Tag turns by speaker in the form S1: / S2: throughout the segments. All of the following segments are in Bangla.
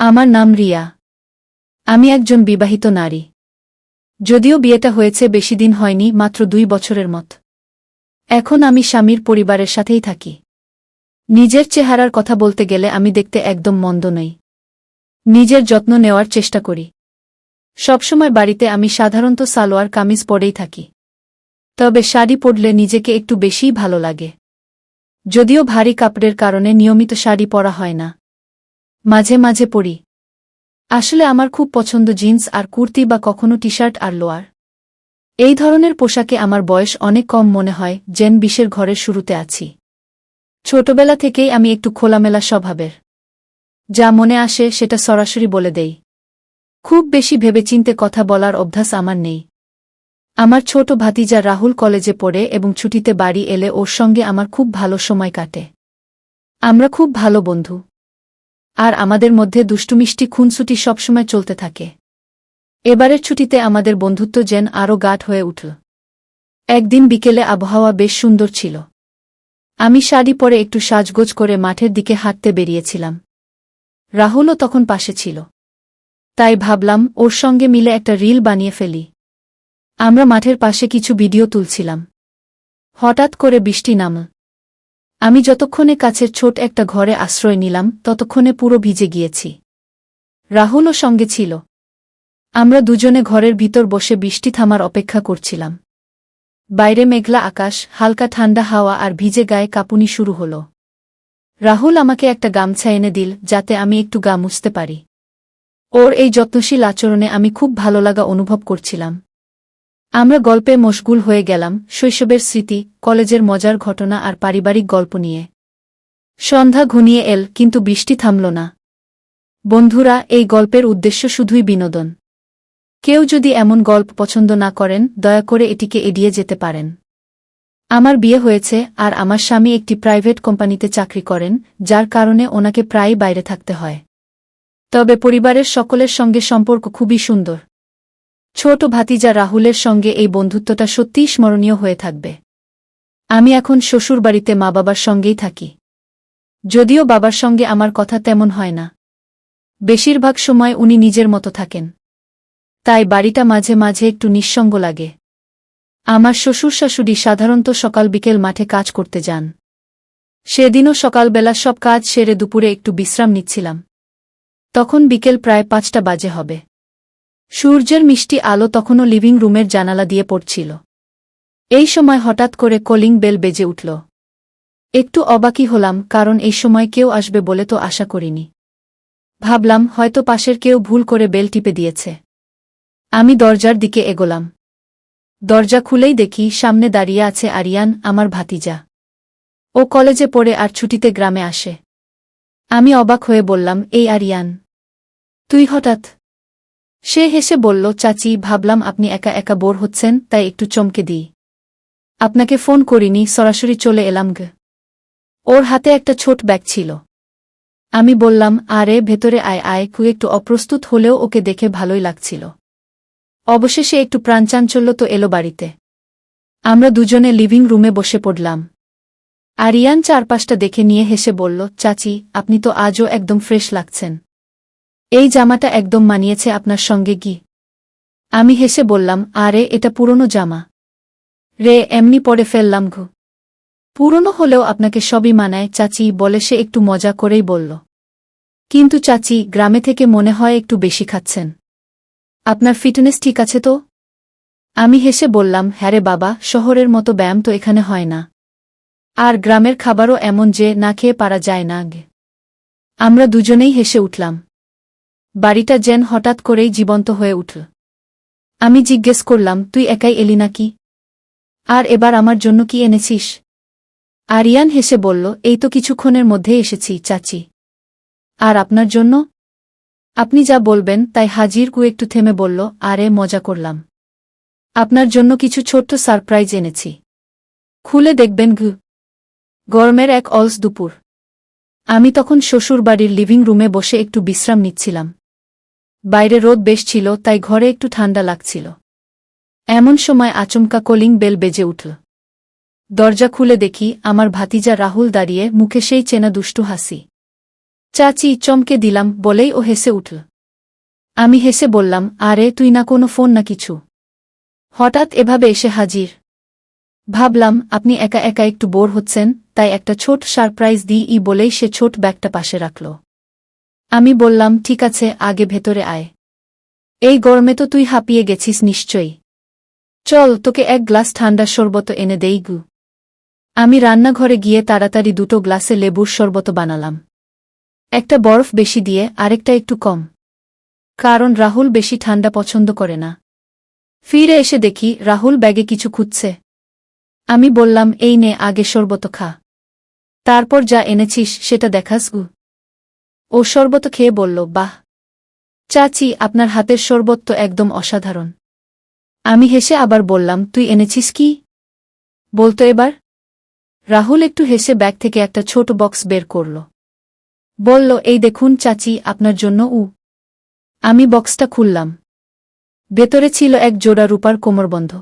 S1: আমার নাম রিয়া। আমি একজন বিবাহিত নারী। যদিও বিয়েটা হয়েছে বেশি দিন হয়নি, মাত্র 2 বছরের মত। এখন আমি স্বামীর পরিবারের সাথেই থাকি। নিজের চেহারার কথা বলতে গেলে আমি দেখতে একদম মন্দ নই। নিজের যত্ন নেওয়ার চেষ্টা করি। সবসময় বাড়িতে আমি সাধারণত সালোয়ার কামিজ পরেই থাকি। তবে শাড়ি পরলে নিজেকে একটু বেশিই ভালো লাগে। যদিও ভারী কাপড়ের কারণে নিয়মিত শাড়ি পরা হয় না। মাঝে মাঝে পরি। আসলে আমার খুব পছন্দ জিন্স আর কুর্তি বা কখনো টি-শার্ট আর লোয়ার। এই ধরনের পোশাকে আমার বয়স অনেক কম মনে হয়, যেন 20-এর ঘরের শুরুতে আছি। ছোটবেলা থেকেই আমি একটু খোলামেলা স্বভাবের। যা মনে আসে সেটা সরাসরি বলে দেই। খুব বেশি ভেবেচিন্তে কথা বলার অভ্যাস আমার নেই। আমার ছোট ভাতিজা রাহুল কলেজে পড়ে এবং ছুটিতে বাড়ি এলে ওর সঙ্গে আমার খুব ভালো সময় কাটে। আমরা খুব ভালো বন্ধু। আর আমাদের মধ্যে দুষ্টুমিষ্টি খুনসুটি সবসময় চলতে থাকে। এবারের ছুটিতে আমাদের বন্ধুত্ব যেন আরও গাঢ় হয়ে উঠল। একদিন বিকেলে আবহাওয়া বেশ সুন্দর ছিল। আমি শাড়ি পরে একটু সাজগোজ করে মাঠের দিকে হাঁটতে বেরিয়েছিলাম। রাহুলও তখন পাশে ছিল। তাই ভাবলাম ওর সঙ্গে মিলে একটা রিল বানিয়ে ফেলি। আমরা মাঠের পাশে কিছু ভিডিও তুলছিলাম। হঠাৎ করে বৃষ্টি নামল। আমি যতক্ষণে কাছের ছোট একটা ঘরে আশ্রয় নিলাম ততক্ষণে পুরো ভিজে গিয়েছি। রাহুলও সঙ্গে ছিল। আমরা দুজনে ঘরের ভিতর বসে বৃষ্টি থামার অপেক্ষা করছিলাম। বাইরে মেঘলা আকাশ, হালকা ঠান্ডা হাওয়া আর ভিজে গায়ে কাঁপুনি শুরু হল। রাহুল আমাকে একটা গামছা এনে দিল যাতে আমি একটু গা মুছতে পারি। ওর এই যত্নশীল আচরণে আমি খুব ভালো লাগা অনুভব করছিলাম। আমরা গল্পে মশগুল হয়ে গেলাম, শৈশবের স্মৃতি, কলেজের মজার ঘটনা আর পারিবারিক গল্প নিয়ে। সন্ধ্যা ঘনিয়ে এল, কিন্তু বৃষ্টি থামল না। বন্ধুরা, এই গল্পের উদ্দেশ্য শুধুই বিনোদন। কেউ যদি এমন গল্প পছন্দ না করেন, দয়া করে এটিকে এড়িয়ে যেতে পারেন। আমার বিয়ে হয়েছে আর আমার স্বামী একটি প্রাইভেট কোম্পানিতে চাকরি করেন, যার কারণে ওনাকে প্রায়ই বাইরে থাকতে হয়। তবে পরিবারের সকলের সঙ্গে সম্পর্ক খুবই সুন্দর। ছোট ভাতিজা রাহুলের সঙ্গে এই বন্ধুত্বটা সত্যিই স্মরণীয় হয়ে থাকবে। আমি এখন শ্বশুরবাড়িতে মা-বাবার সঙ্গেই থাকি। যদিও বাবার সঙ্গে আমার কথা তেমন হয় না। বেশিরভাগ সময় উনি নিজের মতো থাকেন। তাই বাড়িটা মাঝে মাঝে একটু নিঃসঙ্গ লাগে। আমার শ্বশুর শাশুড়ি সাধারণত সকাল বিকেল মাঠে কাজ করতে যান। সেদিনও সকালবেলা সব কাজ সেরে দুপুরে একটু বিশ্রাম নিচ্ছিলাম। তখন বিকেল প্রায় 5টা বাজে হবে। সূর্যের মিষ্টি আলো তখনও লিভিং রুমের জানালা দিয়ে পড়ছিল। এই সময় হঠাৎ করে কলিং বেল বেজে উঠল। একটু অবাকই হলাম, কারণ এই সময় কেউ আসবে বলে তো আশা করিনি। ভাবলাম হয়তো পাশের কেউ ভুল করে বেল টিপে দিয়েছে। আমি দরজার দিকে এগোলাম। দরজা খুলেই দেখি সামনে দাঁড়িয়ে আছে আরিয়ান, আমার ভাতিজা। ও কলেজে পড়ে আর ছুটিতে গ্রামে আসে। আমি অবাক হয়ে বললাম, এই আরিয়ান, তুই হঠাৎ? সে হেসে বলল, চাচি, ভাবলাম আপনি একা একা বোর হচ্ছেন, তাই একটু চমকে দিই। আপনাকে ফোন করিনি, সরাসরি চলে এলাম গে। ওর হাতে একটা ছোট ব্যাগ ছিল। আমি বললাম, আরে ভেতরে আয় আয়। একটু অপ্রস্তুত হলেও ওকে দেখে ভালোই লাগছিল। অবশেষে একটু প্রাণচাঞ্চল্য তো এলো বাড়িতে। আমরা দুজনে লিভিং রুমে বসে পড়লাম। আরিয়ান চারপাশটা দেখে নিয়ে হেসে বলল, চাচি, আপনি তো আজও একদম ফ্রেশ লাগছেন। এই জামাটা একদম মানিয়েছে আপনার সঙ্গে কি? আমি হেসে বললাম, আরে এটা পুরনো জামা রে, এমনি পরে ফেললাম গো। পুরনো হলেও আপনাকে সবই মানায় চাচি, বলে সে একটু মজা করেই বলল। কিন্তু চাচি, গ্রামে থেকে মনে হয় একটু বেশি খাচ্ছেন। আপনার ফিটনেস ঠিক আছে তো? আমি হেসে বললাম, হ্যাঁ রে বাবা, শহরের মতো ব্যায়াম তো এখানে হয় না। আর গ্রামের খাবারও এমন যে না খেয়ে পারা যায় না গে। আমরা দুজনেই হেসে উঠলাম। বাড়িটা যেন হঠাৎ করেই জীবন্ত হয়ে উঠল। আমি জিজ্ঞেস করলাম, তুই একাই এলি নাকি? আর এবার আমার জন্য কি এনেছিস? আরিয়ান হেসে বলল, এই তো কিছুক্ষণের মধ্যেই এসেছি চাচি। আর আপনার জন্য? আপনি যা বলবেন তাই হাজির। একটু থেমে বলল, আরে মজা করলাম। আপনার জন্য কিছু ছোট্ট সারপ্রাইজ এনেছি। খুলে দেখবেন গু। গরমের এক অলস দুপুর। আমি তখন শ্বশুরবাড়ির লিভিং রুমে বসে একটু বিশ্রাম নিচ্ছিলাম। বাইরে রোদ বেশ ছিল, তাই ঘরে একটু ঠান্ডা লাগছিল। এমন সময় আচমকা কলিং বেল বেজে উঠল। দরজা খুলে দেখি আমার ভাতিজা রাহুল দাঁড়িয়ে, মুখে সেই চেনা দুষ্টু হাসি। চাচি, চমকে দিলাম বলেই ও হেসে উঠল। আমি হেসে বললাম, আরে তুই না কোনো ফোন না কিছু, হঠাৎ এভাবে এসে হাজির। ভাবলাম আপনি একা একা একটু বোর হচ্ছেন, তাই একটা ছোট সারপ্রাইজ দিই বলেই সে ছোট ব্যাগটা পাশে রাখল। আমি বললাম, ঠিক আছে, আগে ভেতরে আয়। এই গরমে তো তুই হাঁপিয়ে গেছিস নিশ্চয়ই। চল, তোকে এক গ্লাস ঠান্ডা শরবত এনে দেই গু। আমি রান্নাঘরে গিয়ে তাড়াতাড়ি 2 গ্লাসে লেবুর শরবত বানালাম। একটা বরফ বেশি দিয়ে, আরেকটা একটু কম, কারণ রাহুল বেশি ঠান্ডা পছন্দ করে না। ফিরে এসে দেখি রাহুল ব্যাগে কিছু খুঁজছে। আমি বললাম, এই নে, আগে শরবত খা, তারপর যা এনেছিস সেটা দেখাস গু। ও শরবত খেয়ে বলল, বাহ চাচি, আপনার হাতের শরবত তো একদম অসাধারণ। আমি হেসে আবার বললাম, তুই এনেছিস কি বলতো এবার। রাহুল একটু হেসে ব্যাগ থেকে একটা ছোট বক্স বের করল। বলল, এই দেখুন চাচি, আপনার জন্য। আমি বক্সটা খুললাম। ভেতরে ছিল এক জোড়া রূপার কোমরবন্ধ,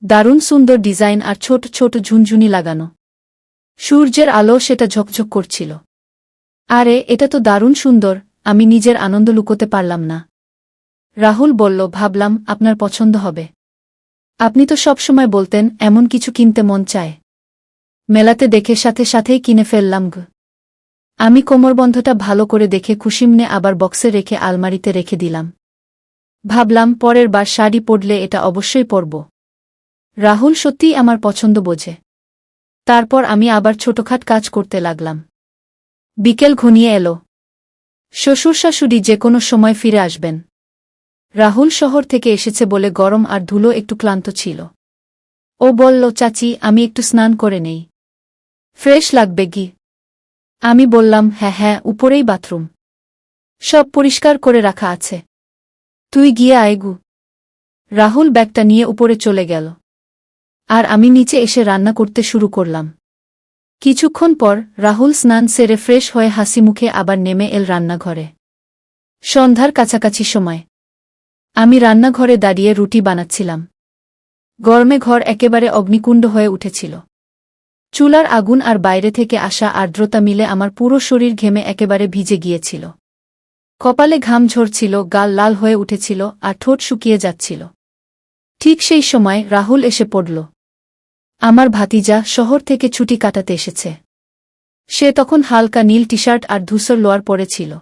S1: দারুণ সুন্দর ডিজাইন আর ছোট ছোট ঝুনঝুনি লাগানো। সূর্যের আলো সেটা ঝকঝক করছিল। আরে, এটা তো দারুণ সুন্দর। আমি নিজের আনন্দ লুকোতে পারলাম না। রাহুল বলল, ভাবলাম আপনার পছন্দ হবে। আপনি তো সবসময় বলতেন এমন কিছু কিনতে মন চায়। মেলাতে দেখে সাথে সাথেই কিনে ফেললাম গু। আমি কোমরবন্ধটা ভালো করে দেখে খুশিমনে আবার বক্সে রেখে আলমারিতে রেখে দিলাম। ভাবলাম পরের বার শাড়ি পরলে এটা অবশ্যই পরব। রাহুল সত্যিই আমার পছন্দ বোঝে। তারপর আমি আবার ছোটখাট কাজ করতে লাগলাম। বিকেল ঘনিয়ে এলো। শ্বশুর শাশুড়ি যে কোনো সময় ফিরে আসবেন। রাহুল শহর থেকে এসেছে বলে গরম আর ধুলো একটু ক্লান্ত ছিল। ও বলল, চাচি, আমি একটু স্নান করে নেই, ফ্রেশ লাগবে কি। আমি বললাম, হ্যাঁ হ্যাঁ, উপরেই বাথরুম, সব পরিষ্কার করে রাখা আছে, তুই গিয়ে আয় গু। রাহুল ব্যাগটা নিয়ে উপরে চলে গেল, আর আমি নিচে এসে রান্না করতে শুরু করলাম। কিছুক্ষণ পর রাহুল স্নান সেরে ফ্রেশ হয়ে হাসি মুখে আবার নেমে এল রান্নাঘরে। সন্ধ্যার কাছাকাছি সময় আমি রান্নাঘরে দাঁড়িয়ে রুটি বানাচ্ছিলাম। গরমে ঘর একেবারে অগ্নিকুণ্ড হয়ে উঠেছিল। চুলার আগুন আর বাইরে থেকে আসা আর্দ্রতা মিলে আমার পুরো শরীর ঘেমে একেবারে ভিজে গিয়েছিল। কপালে ঘাম ঝরছিল, গাল লাল হয়ে উঠেছিল আর ঠোঁট শুকিয়ে যাচ্ছিল। ঠিক সেই সময় রাহুল এসে পড়ল। আমার ভাতিজা শহর থেকে ছুটি কাটাতে এসেছে। সে তখন হালকা নীল টি-শার্ট আর ধূসর লোয়ার পরেছিল।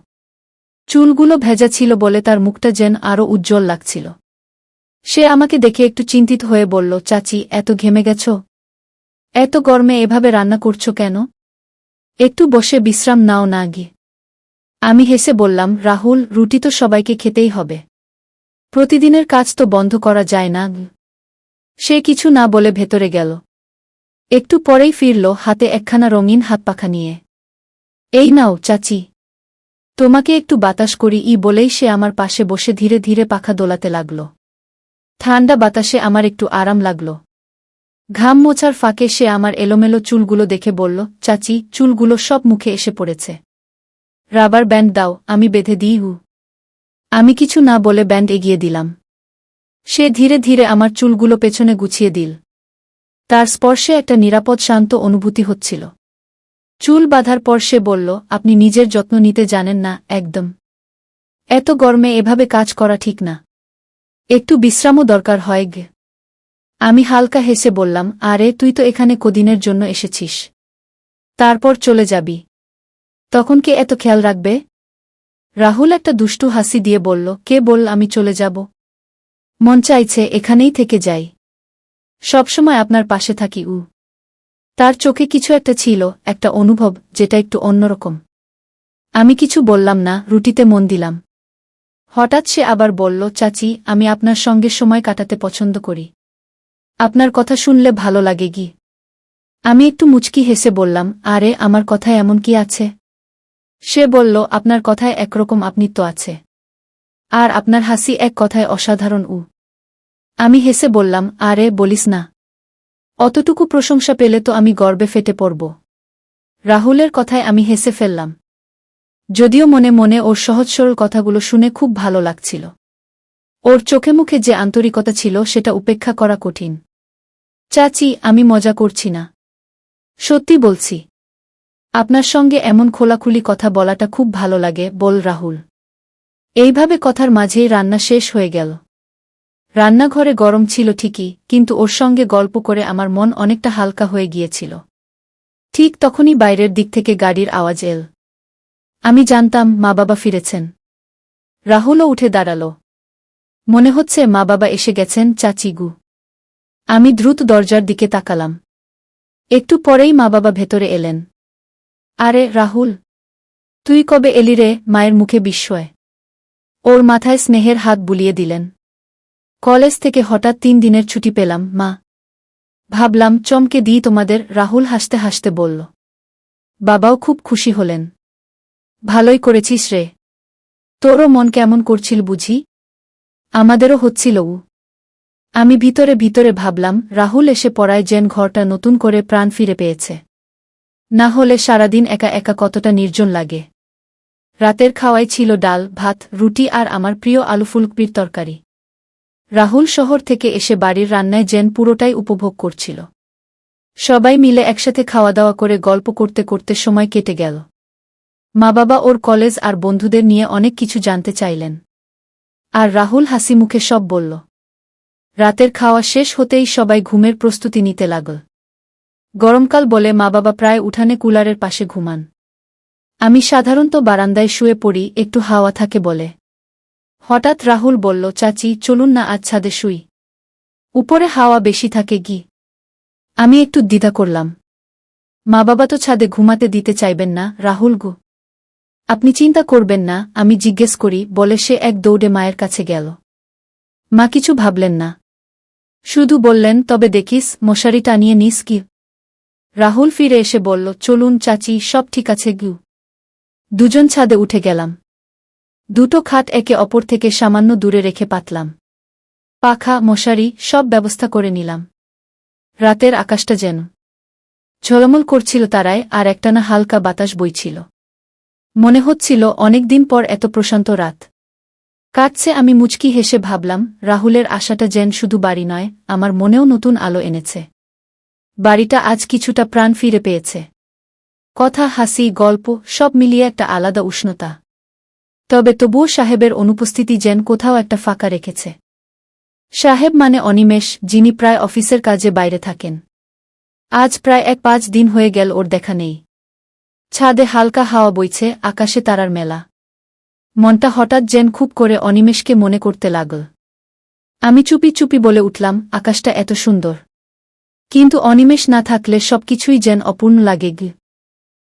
S1: চুলগুলো ভেজা ছিল বলে তার মুখটা যেন আরও উজ্জ্বল লাগছিল। সে আমাকে দেখে একটু চিন্তিত হয়ে বলল, চাচি, এত ঘেমে গেছ? এত গরমে এভাবে রান্না করছো কেন? একটু বসে বিশ্রাম নাও না গি। আমি হেসে বললাম, রাহুল, রুটি তো সবাইকে খেতেই হবে, প্রতিদিনের কাজ তো বন্ধ করা যায় না। সে কিছু না বলে ভেতরে গেল। একটু পরেই ফিরল, হাতে একখানা রঙিন হাতপাখা নিয়ে। এই নাও চাচি, তোমাকে একটু বাতাস করি বলেই সে আমার পাশে বসে ধীরে ধীরে পাখা দোলাতে লাগল। ঠান্ডা বাতাসে আমার একটু আরাম লাগল। ঘাম মোছার ফাঁকে সে আমার এলোমেলো চুলগুলো দেখে বলল, চাচি, চুলগুলো সব মুখে এসে পড়েছে, রাবার ব্যান্ড দাও, আমি বেঁধে দিই। আমি কিছু না বলে ব্যান্ড এগিয়ে দিলাম। সে ধীরে ধীরে আমার চুলগুলো পেছনে গুছিয়ে দিল। তার স্পর্শে একটা নিরাপদ শান্ত অনুভূতি হচ্ছিল। চুল বাঁধার পর সে বলল, আপনি নিজের যত্ন নিতে জানেন না একদম। এত গরমে এভাবে কাজ করা ঠিক না, একটু বিশ্রামও দরকার হয় গে। আমি হালকা হেসে বললাম, আরে তুই তো এখানে কদিনের জন্য এসেছিস, তারপর চলে যাবি, তখন কে এত খেয়াল রাখবে? রাহুল একটা দুষ্টু হাসি দিয়ে বলল, কে বলল আমি চলে যাব? মন চাইছে এখানেই থেকে যাই, সবসময় আপনার পাশে থাকি। তার চোখে কিছু একটা ছিল, একটা অনুভব যেটা একটু অন্যরকম। আমি কিছু বললাম না, রুটিতে মন দিলাম। হঠাৎ সে আবার বলল, চাচি, আমি আপনার সঙ্গে সময় কাটাতে পছন্দ করি, আপনার কথা শুনলে ভালো লাগে গি। আমি একটু মুচকি হেসে বললাম, আরে আমার কথায় এমন কি আছে? সে বলল, আপনার কথায় একরকম আপনিত্ব আছে, আর আপনার হাসি এক কথায় অসাধারণ। আমি হেসে বললাম, আরে বলিস না, অতটুকু প্রশংসা পেলে তো আমি গর্বে ফেটে পড়ব। রাহুলের কথায় আমি হেসে ফেললাম, যদিও মনে মনে ওর সহজ সরল কথাগুলো শুনে খুব ভালো লাগছিল। ওর চোখে মুখে যে আন্তরিকতা ছিল সেটা উপেক্ষা করা কঠিন। চাচি, আমি মজা করছি না, সত্যি বলছি। আপনার সঙ্গে এমন খোলাখুলি কথা বলাটা খুব ভালো লাগে বল রাহুল। এইভাবে কথার মাঝেই রান্না শেষ হয়ে গেল। রান্নাঘরে গরম ছিল ঠিকই, কিন্তু ওর সঙ্গে গল্প করে আমার মন অনেকটা হালকা হয়ে গিয়েছিল। ঠিক তখনই বাইরের দিক থেকে গাড়ির আওয়াজ এল। আমি জানতাম মা বাবা ফিরেছেন। রাহুলও উঠে দাঁড়াল। মনে হচ্ছে মা বাবা এসে গেছেন চাচিগু। আমি দ্রুত দরজার দিকে তাকালাম। একটু পরেই মা বাবা ভেতরে এলেন। আরে রাহুল, তুই কবে এলি রে? মায়ের মুখে বিস্ময়। ওর মাথায় স্নেহের হাত বুলিয়ে দিলেন। কলেজ থেকে হঠাৎ 3 দিনের ছুটি পেলাম মা। ভাবলাম চমকে দিই তোমাদের। রাহুল হাসতে হাসতে বলল। বাবাও খুব খুশি হলেন। ভালোই করেছিস রে। তোরও মন কেমন করছিল বুঝি? আমাদেরও হচ্ছিল। আমি ভিতরে ভিতরে ভাবলাম রাহুল এসে পড়ায় যেন ঘরটা নতুন করে প্রাণ ফিরে পেয়েছে। না হলে সারাদিন একা একা কতটা নির্জন লাগে। রাতের খাওয়াই ছিল ডাল, ভাত, রুটি আর আমার প্রিয় আলু ফুলকপির তরকারি। রাহুল শহর থেকে এসে বাড়ির রান্নায় যেন পুরোটাই উপভোগ করছিল। সবাই মিলে একসাথে খাওয়া দাওয়া করে গল্প করতে করতে সময় কেটে গেল। মা বাবা ওর কলেজ আর বন্ধুদের নিয়ে অনেক কিছু জানতে চাইলেন। আর রাহুল হাসি মুখে সব বলল। রাতের খাওয়া শেষ হতেই সবাই ঘুমের প্রস্তুতি নিতে লাগল। গরমকাল বলে মা বাবা প্রায় উঠানে কুলারের পাশে ঘুমান। আমি সাধারণত বারান্দায় শুয়ে পড়ি, একটু হাওয়া থাকে বলে। হঠাৎ রাহুল বলল, চাচি চলুন না আজ ছাদে শুই। উপরে হাওয়া বেশি থাকে গি। আমি একটু দ্বিধা করলাম। মা বাবা তো ছাদে ঘুমাতে দিতে চাইবেন না রাহুল গু। আপনি চিন্তা করবেন না, আমি জিজ্ঞেস করি বলে সে এক দৌড়ে মায়ের কাছে গেল। মা কিছু ভাবলেন না। শুধু বললেন, তবে দেখিস মশারি টানিয়ে নিস কি। রাহুল ফিরে এসে বলল, চলুন চাচি, সব ঠিক আছে গু। দুজন ছাদে উঠে গেলাম। দুটো খাট একে অপর থেকে সামান্য দূরে রেখে পাতলাম। পাখা, মশারি সব ব্যবস্থা করে নিলাম। রাতের আকাশটা যেন ঝলমল করছিল তারায়, আর একটানা হালকা বাতাস বইছিল। মনে হচ্ছিল অনেকদিন পর এত প্রশান্ত রাত কাটছে। আমি মুচকি হেসে ভাবলাম, রাহুলের আশাটা যেন শুধু বাড়ি নয়, আমার মনেও নতুন আলো এনেছে। বাড়িটা আজ কিছুটা প্রাণ ফিরে পেয়েছে। কথা, হাসি, গল্প সব মিলিয়ে একটা আলাদা উষ্ণতা। তবুও সাহেবের অনুপস্থিতি যেন কোথাও একটা ফাঁকা রেখেছে। সাহেব মানে অনিমেষ, যিনি প্রায় অফিসের কাজে বাইরে থাকেন। আজ প্রায় 5 দিন হয়ে গেল ওর দেখা নেই। ছাদে হালকা হাওয়া বইছে, আকাশে তারার মেলা। মনটা হঠাৎ যেন খুব করে অনিমেষকে মনে করতে লাগল। আমি চুপি চুপি বলে উঠলাম, আকাশটা এত সুন্দর, কিন্তু অনিমেষ না থাকলে সবকিছুই যেন অপূর্ণ লাগে গে।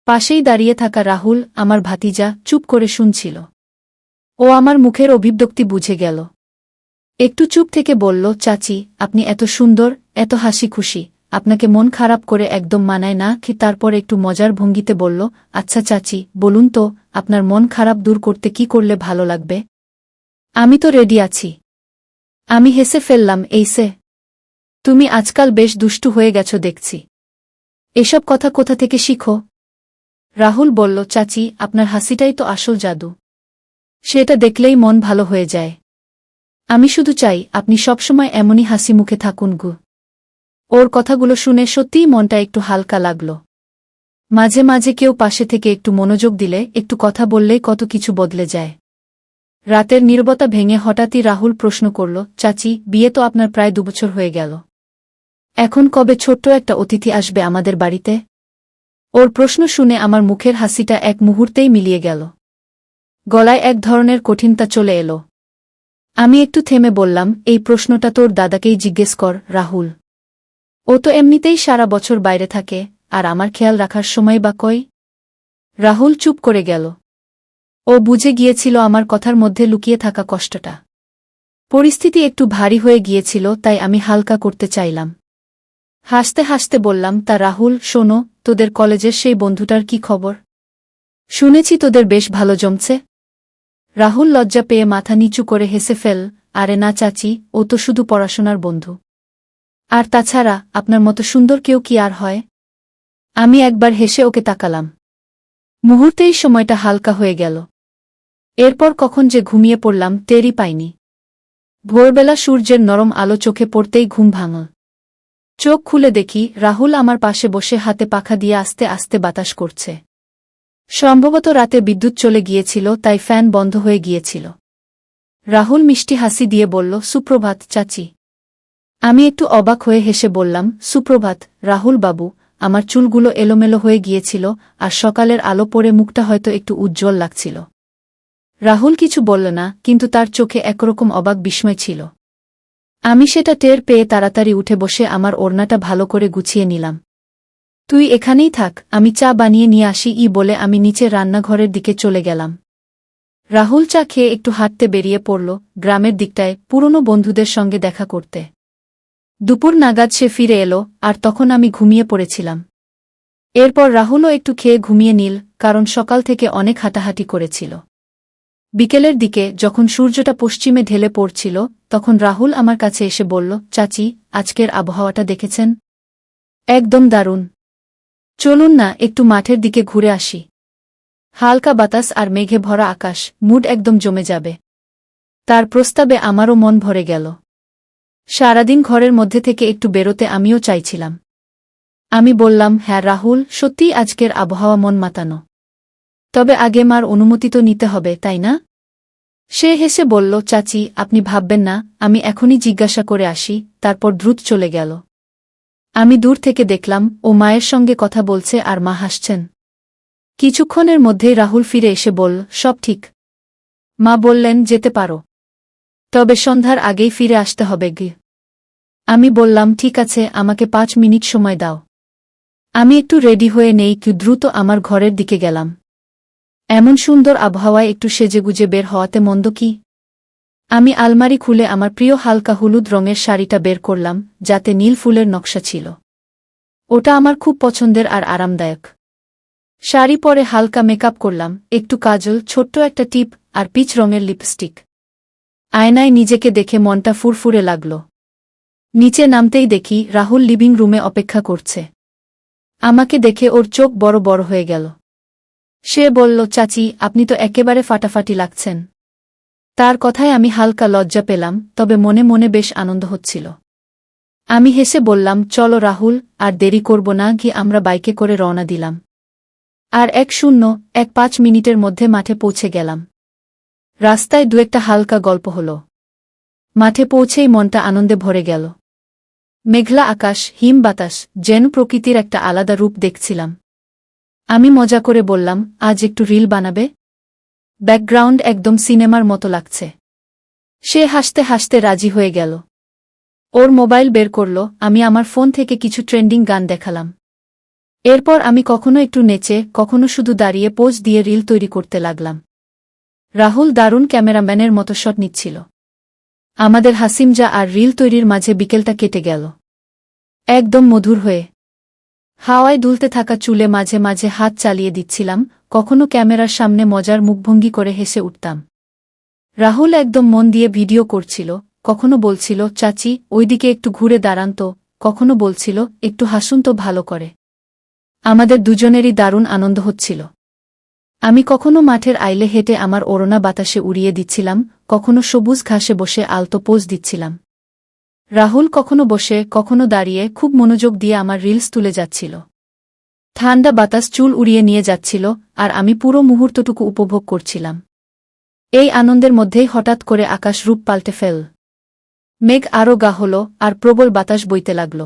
S1: পাশেই দাঁড়িয়ে থাকা রাহুল, আমার ভাতিজা, চুপ করে শুনছিল। ও আমার মুখের অভিব্যক্তি বুঝে গেল। একটু চুপ থেকে বলল, চাচি আপনি এত সুন্দর, এত হাসি খুশি, আপনাকে মন খারাপ করে একদম মানায় না কি? তারপর একটু মজার ভঙ্গিতে বলল, আচ্ছা চাচি বলুন তো, আপনার মন খারাপ দূর করতে কি করলে ভালো লাগবে? আমি তো রেডি আছি। আমি হেসে ফেললাম, এইসে তুমি আজকাল বেশ দুষ্টু হয়ে গেছো দেখছি। এসব কথা কোথা থেকে শিখো? রাহুল বলল, চাচি আপনার হাসিটাই তো আসল জাদু। সেটা দেখলেই মন ভালো হয়ে যায়। আমি শুধু চাই আপনি সবসময় এমনই হাসি মুখে থাকুন গু। ওর কথাগুলো শুনে সত্যিই মনটা একটু হালকা লাগল। মাঝে মাঝে কেউ পাশে থেকে একটু মনোযোগ দিলে, একটু কথা বললেই কত কিছু বদলে যায়। রাতের নীরবতা ভেঙে হঠাৎই রাহুল প্রশ্ন করল, চাচি বিয়ে তো আপনার প্রায় 2 বছর হয়ে গেল। এখন কবে ছোট্ট একটা অতিথি আসবে আমাদের বাড়িতে? ওর প্রশ্ন শুনে আমার মুখের হাসিটা এক মুহূর্তেই মিলিয়ে গেল। গলায় এক ধরনের কঠিনতা চলে এলো। আমি একটু থেমে বললাম, এই প্রশ্নটা তোর দাদাকেই জিজ্ঞেস কর রাহুল। ও তো এমনিতেই সারা বছর বাইরে থাকে, আর আমার খেয়াল রাখার সময় বা কই? রাহুল চুপ করে গেল। ও বুঝে গিয়েছিল আমার কথার মধ্যে লুকিয়ে থাকা কষ্টটা। পরিস্থিতি একটু ভারী হয়ে গিয়েছিল, তাই আমি হালকা করতে চাইলাম। হাসতে হাসতে বললাম, তা রাহুল শোনো, তোদের কলেজের সেই বন্ধুটার কি খবর? শুনেছি তোদের বেশ ভালো জমছে। রাহুল লজ্জা পেয়ে মাথা নিচু করে হেসে ফেল, আরে না চাচি, ও তো শুধু পড়াশোনার বন্ধু। আর তাছাড়া আপনার মতো সুন্দর কেউ কি আর হয়? আমি একবার হেসে ওকে তাকালাম। মুহূর্তেই সময়টা হালকা হয়ে গেল। এরপর কখন যে ঘুমিয়ে পড়লাম টেরই পাইনি। ভোরবেলা সূর্যের নরম আলো চোখে পড়তেই ঘুম ভাঙল। চোখ খুলে দেখি রাহুল আমার পাশে বসে হাতে পাখা দিয়ে আস্তে আস্তে বাতাস করছে। সম্ভবত রাতে বিদ্যুৎ চলে গিয়েছিল, তাই ফ্যান বন্ধ হয়ে গিয়েছিল। রাহুল মিষ্টি হাসি দিয়ে বলল, সুপ্রভাত চাচি। আমি একটু অবাক হয়ে হেসে বললাম, সুপ্রভাত রাহুল বাবু। আমার চুলগুলো এলোমেলো হয়ে গিয়েছিল, আর সকালের আলো পড়ে মুখটা হয়তো একটু উজ্জ্বল লাগছিল। রাহুল কিছু বলল না, কিন্তু তার চোখে একরকম অবাক বিস্ময় ছিল। আমি সেটা টের পেয়ে তাড়াতাড়ি উঠে বসে আমার ওড়নাটা ভালো করে গুছিয়ে নিলাম। তুই এখানেই থাক, আমি চা বানিয়ে নিয়ে আসি বলে আমি নিচে রান্নাঘরের দিকে চলে গেলাম। রাহুল চা খেয়ে একটু হাঁটতে বেরিয়ে পড়ল গ্রামের দিকটায়, পুরনো বন্ধুদের সঙ্গে দেখা করতে। দুপুর নাগাদ সে ফিরে এলো, আর তখন আমি ঘুমিয়ে পড়েছিলাম। এরপর রাহুলও একটু খেয়ে ঘুমিয়ে নিল, কারণ সকাল থেকে অনেক হাঁটাহাঁটি করেছিল। বিকেলের দিকে যখন সূর্যটা পশ্চিমে ঢেলে পড়ছিল, তখন রাহুল আমার কাছে এসে বলল, চাচি, আজকের আবহাওয়াটা দেখেছেন? একদম দারুণ। চলুন না একটু মাঠের দিকে ঘুরে আসি। হালকা বাতাস আর মেঘে ভরা আকাশ, মুড একদম জমে যাবে। তার প্রস্তাবে আমারও মন ভরে গেল। সারাদিন ঘরের মধ্যে থেকে একটু বেরোতে আমিও চাইছিলাম। আমি বললাম, হ্যাঁ রাহুল, সত্যিই আজকের আবহাওয়া মন মাতানো। তবে আগে মার অনুমতি তো নিতে হবে, তাই না? সে হেসে বলল, চাচি, আপনি ভাববেন না, আমি এখনই জিজ্ঞাসা করে আসি। তারপর দ্রুত চলে গেল। আমি দূর থেকে দেখলাম ও মায়ের সঙ্গে কথা বলছে আর মা হাসছেন। কিছুক্ষণের মধ্যেই রাহুল ফিরে এসে বলল, সব ঠিক। মা বললেন যেতে পারো, তবে সন্ধ্যার আগেই ফিরে আসতে হবে গে। আমি বললাম, ঠিক আছে, আমাকে 5 মিনিট সময় দাও। আমি একটু রেডি হয়ে নেই, দ্রুত আমার ঘরের দিকে গেলাম। এমন সুন্দর আবহাওয়ায় একটু সেজেগুজে বের হওয়াতে মন্দ কি? আমি আলমারি খুলে আমার প্রিয় হালকা হলুদ রঙের শাড়িটা বের করলাম, যাতে নীল ফুলের নকশা ছিল। ওটা আমার খুব পছন্দের আর আরামদায়ক। শাড়ি পরে হালকা মেকআপ করলাম, একটু কাজল, ছোট্ট একটা টিপ আর পিচ রঙের লিপস্টিক। আয়নায় নিজেকে দেখে মনটা ফুরফুরে লাগল। নিচে নামতেই দেখি রাহুল লিভিং রুমে অপেক্ষা করছে। আমাকে দেখে ওর চোখ বড় বড় হয়ে গেল। সে বলল, চাচি, আপনি তো একেবারে ফাটাফাটি লাগছেন। তার কথায় আমি হালকা লজ্জা পেলাম, তবে মনে মনে বেশ আনন্দ হচ্ছিল। আমি হেসে বললাম, চলো রাহুল, আর দেরি করব না, আমরা বাইকে করে রওনা দিলাম। আর 5 মিনিটের মধ্যে মাঠে পৌঁছে গেলাম। রাস্তায় একটা হালকা গল্প হল। মাঠে পৌঁছেই মনটা আনন্দে ভরে গেল। মেঘলা আকাশ, হিম বাতাস, যেন প্রকৃতির একটা আলাদা রূপ দেখছিলাম। আমি মজা করে বললাম, আজ একটু রিল বানাবে? ব্যাকগ্রাউন্ড একদম সিনেমার মতো লাগছে। সে হাসতে হাসতে রাজি হয়ে গেল। ওর মোবাইল বের করল, আমি আমার ফোন থেকে কিছু ট্রেন্ডিং গান দেখালাম। এরপর আমি কখনো একটু নেচে, কখনো শুধু দাঁড়িয়ে পোজ দিয়ে রিল তৈরি করতে লাগলাম। রাহুল দারুণ ক্যামেরাম্যানের মতো শট নিচ্ছিল। আমাদের হাসিমজা আর রিল তৈরির মাঝে বিকেলটা কেটে গেল একদম মধুর হয়ে। হাওয়ায় দুলতে থাকা চুলে মাঝে মাঝে হাত চালিয়ে দিচ্ছিলাম, কখনো ক্যামেরার সামনে মজার মুখভঙ্গি করে হেসে উঠতাম। রাহুল একদম মন দিয়ে ভিডিও করছিল, কখনো বলছিল, চাচি, ওইদিকে একটু ঘুরে দাঁড়ান তো, কখনো বলছিল, একটু হাসুন তো ভালো করে। আমাদের দুজনেরই দারুণ আনন্দ হচ্ছিল। আমি কখনো মাঠের আইলে হেঁটে আমার ওড়না বাতাসে উড়িয়ে দিচ্ছিলাম, কখনো সবুজ ঘাসে বসে আলতো পোজ দিচ্ছিলাম। রাহুল কখনো বসে, কখনো দাঁড়িয়ে খুব মনোযোগ দিয়ে আমার রিলস তুলে যাচ্ছিল। ঠান্ডা বাতাস চুল উড়িয়ে নিয়ে যাচ্ছিল, আর আমি পুরো মুহূর্তটুকু উপভোগ করছিলাম। এই আনন্দের মধ্যেই হঠাৎ করে আকাশ রূপ পাল্টে ফেল। মেঘ আরও গা হল, আর প্রবল বাতাস বইতে লাগল।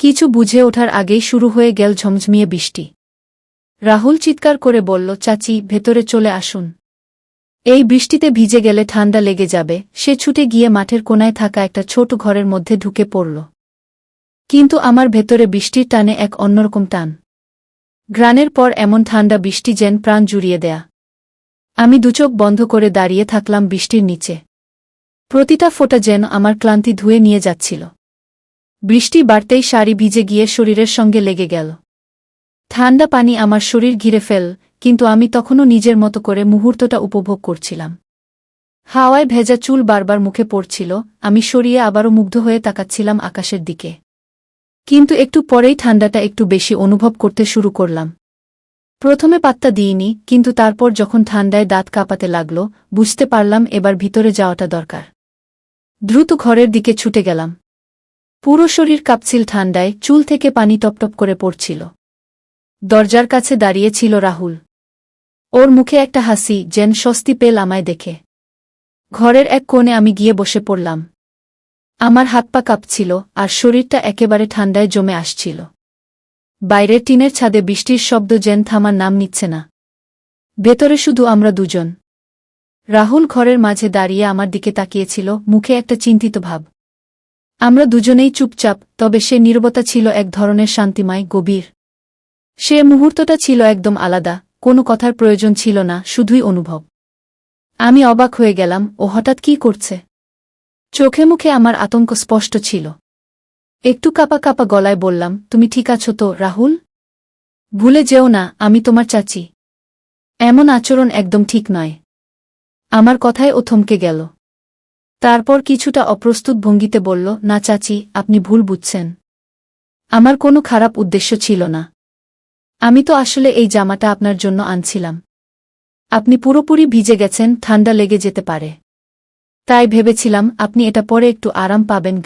S1: কিছু বুঝে ওঠার আগেই শুরু হয়ে গেল ঝমঝমিয়ে বৃষ্টি। রাহুল চিৎকার করে বলল, চাচি, ভেতরে চলে আসুন। এই বৃষ্টিতে ভিজে গেলে ঠান্ডা লেগে যাবে। সে ছুটে গিয়ে মাঠের কোনায় থাকা একটা ছোট ঘরের মধ্যে ঢুকে পড়ল। কিন্তু আমার ভেতরে বৃষ্টির টানে এক অন্যরকম টান। ঘ্রাণের পর এমন ঠান্ডা বৃষ্টি যেন প্রাণ জুড়িয়ে দেয়া। আমি দুচোখ বন্ধ করে দাঁড়িয়ে থাকলাম বৃষ্টির নিচে। প্রতিটা ফোঁটা যেন আমার ক্লান্তি ধুয়ে নিয়ে যাচ্ছিল। বৃষ্টি বাড়তেই শাড়ি ভিজে গিয়ে শরীরের সঙ্গে লেগে গেল। ঠান্ডা পানি আমার শরীর ঘিরে ফেল, কিন্তু আমি তখনও নিজের মতো করে মুহূর্তটা উপভোগ করছিলাম। হাওয়ায় ভেজা চুল বারবার মুখে পড়ছিল, আমি সরিয়ে আবারও মুগ্ধ হয়ে তাকাচ্ছিলাম আকাশের দিকে। কিন্তু একটু পরেই ঠান্ডাটা একটু বেশি অনুভব করতে শুরু করলাম। প্রথমে পাত্তা দিইনি, কিন্তু তারপর যখন ঠান্ডায় দাঁত কাঁপাতে লাগল, বুঝতে পারলাম এবার ভিতরে যাওয়াটা দরকার। দ্রুত ঘরের দিকে ছুটে গেলাম। পুরো শরীর কাঁপছিল ঠান্ডায়, চুল থেকে পানি টপটপ করে পড়ছিল। দরজার কাছে দাঁড়িয়ে ছিল রাহুল। ওর মুখে একটা হাসি, যেন স্বস্তি পেল আমায় দেখে। ঘরের এক কোণে আমি গিয়ে বসে পড়লাম। আমার হাত পা কাঁপছিল, আর শরীরটা একেবারে ঠান্ডায় জমে আসছিল। বাইরের টিনের ছাদে বৃষ্টির শব্দ যেন থামার নাম নিচ্ছে না। ভেতরে শুধু আমরা দুজন। রাহুল ঘরের মাঝে দাঁড়িয়ে আমার দিকে তাকিয়েছিল, মুখে একটা চিন্তিত ভাব। আমরা দুজনেই চুপচাপ, তবে সে নীরবতা ছিল এক ধরনের শান্তিময়, গভীর। সে মুহূর্তটা ছিল একদম আলাদা, কোনো কথার প্রয়োজন ছিল না, শুধুই অনুভব। আমি অবাক হয়ে গেলাম, ও হঠাৎ কী করছে? চোখে মুখে আমার আতঙ্ক স্পষ্ট ছিল। একটু কাঁপা কাঁপা গলায় বললাম, তুমি ঠিক আছো তো, রাহুল? ভুলে যেও না, আমি তোমার চাচি। এমন আচরণ একদম ঠিক নয়। আমার কথায় ও থমকে গেল। তারপর কিছুটা অপ্রস্তুত ভঙ্গিতে বলল, না চাচি, আপনি ভুল বুঝছেন। আমার কোনো খারাপ উদ্দেশ্য ছিল না। আমি তো আসলে এই জামাটা আপনার জন্য আনছিলাম। আপনি পুরোপুরি ভিজে গেছেন, ঠান্ডা লেগে যেতে পারে। তাই ভেবেছিলাম আপনি এটা পরে একটু আরাম পাবেন।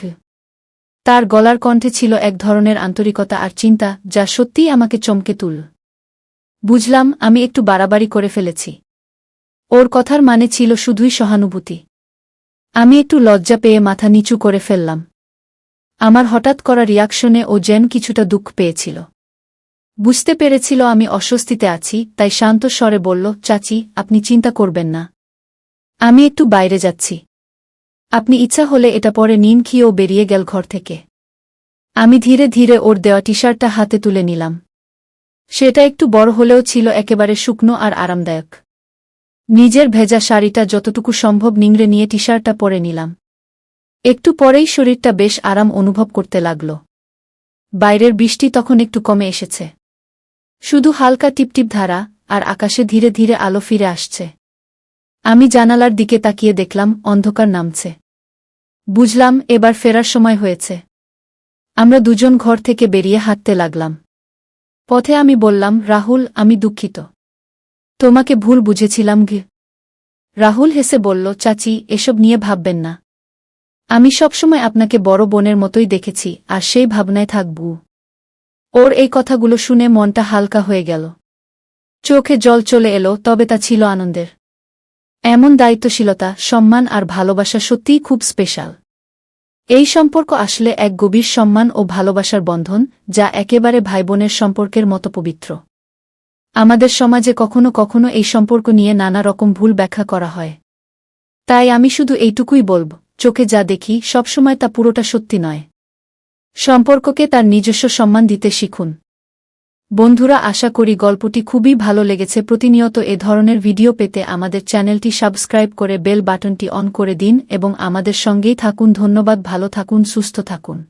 S1: তার গলার কণ্ঠে ছিল এক ধরনের আন্তরিকতা আর চিন্তা, যা সত্যিই আমাকে চমকে তুলল। বুঝলাম আমি একটু বাড়াবাড়ি করে ফেলেছি। ওর কথার মানে ছিল শুধুই সহানুভূতি। আমি একটু লজ্জা পেয়ে মাথা নিচু করে ফেললাম। আমার হঠাৎ করা রিয়াকশনে ও যেন কিছুটা দুঃখ পেয়েছিল। বুঝতে পেরেছিল আমি অস্বস্তিতে আছি, তাই শান্ত স্বরে বলল, চাচি, আপনি চিন্তা করবেন না। আমি একটু বাইরে যাচ্ছি। আপনি ইচ্ছা হলে এটা পরে নিন। খেয়েও বেরিয়ে গেল ঘর থেকে। আমি ধীরে ধীরে ওর দেওয়া টি শার্টটা হাতে তুলে নিলাম। সেটা একটু বড় হলেও ছিল একেবারে শুকনো আর আরামদায়ক। নিজের ভেজা শাড়িটা যতটুকু সম্ভব নিংড়ে নিয়ে টি শার্টটা পরে নিলাম। একটু পরেই শরীরটা বেশ আরাম অনুভব করতে লাগল। বাইরের বৃষ্টি তখন একটু কমে এসেছে। শুধু হালকা টিপটিপ ধারা, আর আকাশে ধীরে ধীরে আলো ফিরে আসছে। আমি জানালার দিকে তাকিয়ে দেখলাম অন্ধকার নামছে। বুঝলাম এবার ফেরার সময় হয়েছে। আমরা দুজন ঘর থেকে বেরিয়ে হাঁটতে লাগলাম। পথে আমি বললাম, রাহুল, আমি দুঃখিত। তোমাকে ভুল বুঝেছিলাম। রাহুল হেসে বলল, চাচি, এসব নিয়ে ভাববেন না। আমি সবসময় আপনাকে বড় বোনের মতোই দেখেছি, আর সেই ভাবনায় থাকব। ওর এই কথাগুলো শুনে মনটা হালকা হয়ে গেল। চোখে জল চলে এলো, তবে তা ছিল আনন্দের। এমন দায়িত্বশীলতা, সম্মান আর ভালোবাসা সত্যিই খুব স্পেশাল। এই সম্পর্ক আসলে এক গভীর সম্মান ও ভালোবাসার বন্ধন, যা একেবারে ভাইবোনের সম্পর্কের মতো পবিত্র। আমাদের সমাজে কখনো কখনো এই সম্পর্ক নিয়ে নানা রকম ভুল ব্যাখ্যা করা হয়। তাই আমি শুধু এইটুকুই বলব, চোখে যা দেখি সবসময় তা পুরোটা সত্যি নয়। সম্পর্ককে তার নিজস্ব সম্মান দিতে শিখুন। বন্ধুরা, আশা করি গল্পটি খুবই ভালো লেগেছে। প্রতিনিয়ত এ ধরনের ভিডিও পেতে আমাদের চ্যানেলটি সাবস্ক্রাইব করে বেল বাটনটি অন করে দিন এবং আমাদের সঙ্গেই থাকুন। ধন্যবাদ। ভালো থাকুন, সুস্থ থাকুন।